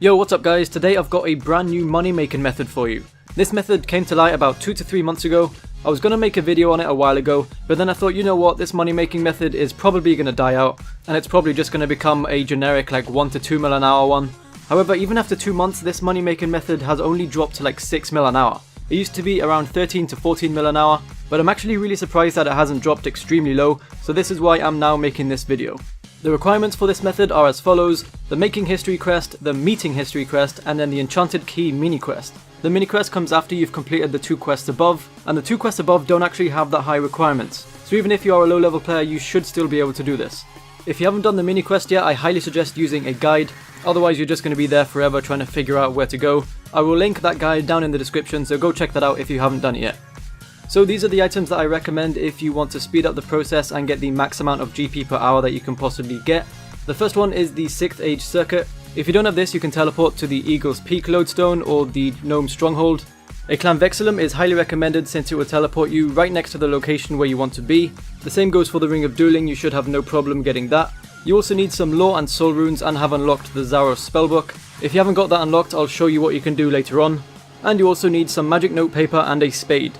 Yo, what's up guys? Today I've got a brand new money making method for you. This method came to light about 2 to 3 months ago. I was gonna make a video on it a while ago, but then I thought, you know what, this money making method is probably gonna die out, and it's probably just gonna become a generic like 1 to 2 mil an hour one. However, even after 2 months, this money making method has only dropped to like 6 mil an hour. It used to be around 13 to 14 mil an hour, but I'm actually really surprised that it hasn't dropped extremely low, so this is why I'm now making this video. The requirements for this method are as follows: the making history quest, the meeting history quest, and then the enchanted key mini quest. The mini quest comes after you've completed the 2 quests above, and the 2 quests above don't actually have that high requirements, so even if you are a low level player you should still be able to do this. If you haven't done the mini quest yet, I highly suggest using a guide, otherwise you're just going to be there forever trying to figure out where to go. I will link that guide down in the description, so go check that out if you haven't done it yet. So these are the items that I recommend if you want to speed up the process and get the max amount of GP per hour that you can possibly get. The first one is the 6th Age Circuit. If you don't have this, you can teleport to the Eagle's Peak Lodestone or the Gnome Stronghold. A Clan Vexillum is highly recommended since it will teleport you right next to the location where you want to be. The same goes for the Ring of Dueling, you should have no problem getting that. You also need some Lore and Soul Runes and have unlocked the Zaros spellbook. If you haven't got that unlocked, I'll show you what you can do later on. And you also need some magic notepaper and a spade.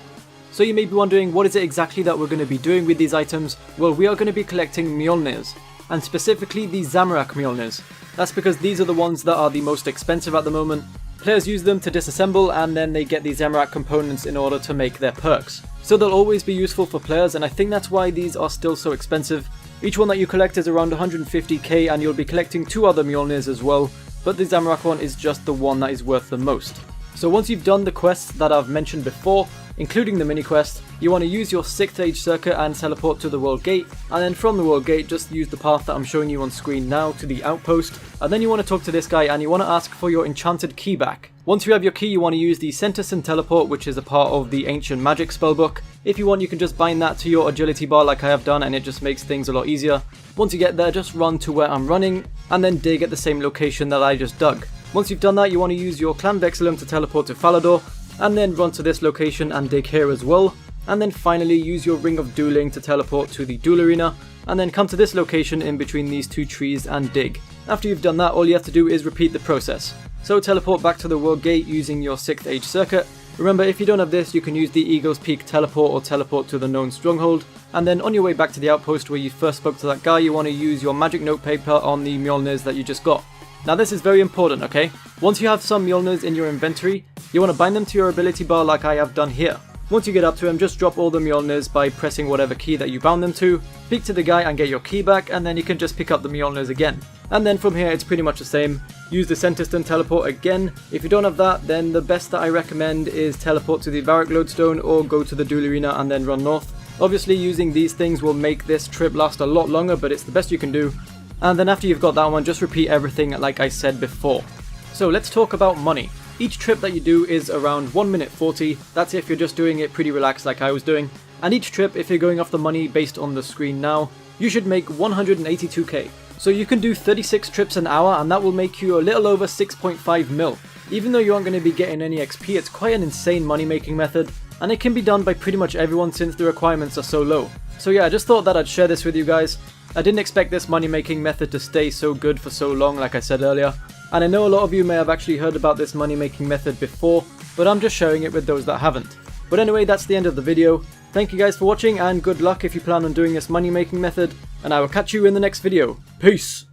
So you may be wondering, what is it exactly that we're going to be doing with these items? Well, we are going to be collecting Mjolnirs, and specifically the Zamorak Mjolnirs. That's because these are the ones that are the most expensive at the moment. Players use them to disassemble and then they get the Zamorak components in order to make their perks. So they'll always be useful for players, and I think that's why these are still so expensive. Each one that you collect is around 150k, and you'll be collecting 2 other Mjolnirs as well, but the Zamorak one is just the one that is worth the most. So once you've done the quests that I've mentioned before, including the mini quest, you want to use your 6th Age Circuit and teleport to the World Gate, and then from the World Gate just use the path that I'm showing you on screen now to the outpost, and then you want to talk to this guy and you want to ask for your enchanted key back. Once you have your key, you want to use the Centison Teleport, which is a part of the Ancient Magic spellbook. If you want, you can just bind that to your agility bar like I have done, and it just makes things a lot easier. Once you get there, just run to where I'm running and then dig at the same location that I just dug. Once you've done that, you want to use your Clan Vexillum to teleport to Falador, and then run to this location and dig here as well. And then finally use your Ring of Dueling to teleport to the Duel Arena, and then come to this location in between these 2 trees and dig. After you've done that, all you have to do is repeat the process. So teleport back to the World Gate using your 6th Age Circuit. Remember, if you don't have this, you can use the Eagle's Peak Teleport or teleport to the Gnome Stronghold. And then on your way back to the outpost where you first spoke to that guy, you want to use your magic notepaper on the Mjolnirs that you just got. Now this is very important, okay? Once you have some Mjolnirs in your inventory, you want to bind them to your ability bar like I have done here. Once you get up to him, just drop all the Mjolnirs by pressing whatever key that you bound them to, speak to the guy and get your key back, and then you can just pick up the Mjolnirs again. And then from here it's pretty much the same. Use the Centison Teleport again. If you don't have that, then the best that I recommend is teleport to the Varrock Lodestone or go to the Duel Arena and then run north. Obviously using these things will make this trip last a lot longer, but it's the best you can do. And then after you've got that one, just repeat everything like I said before. So let's talk about money. Each trip that you do is around 1 minute 40, that's if you're just doing it pretty relaxed like I was doing. And each trip, if you're going off the money based on the screen now, you should make 182k. So you can do 36 trips an hour, and that will make you a little over 6.5 mil. Even though you aren't going to be getting any XP, it's quite an insane money making method, and it can be done by pretty much everyone since the requirements are so low. So yeah, I just thought that I'd share this with you guys. I didn't expect this money making method to stay so good for so long like I said earlier, and I know a lot of you may have actually heard about this money making method before, but I'm just sharing it with those that haven't. But anyway, that's the end of the video. Thank you guys for watching, and good luck if you plan on doing this money making method, and I will catch you in the next video. Peace!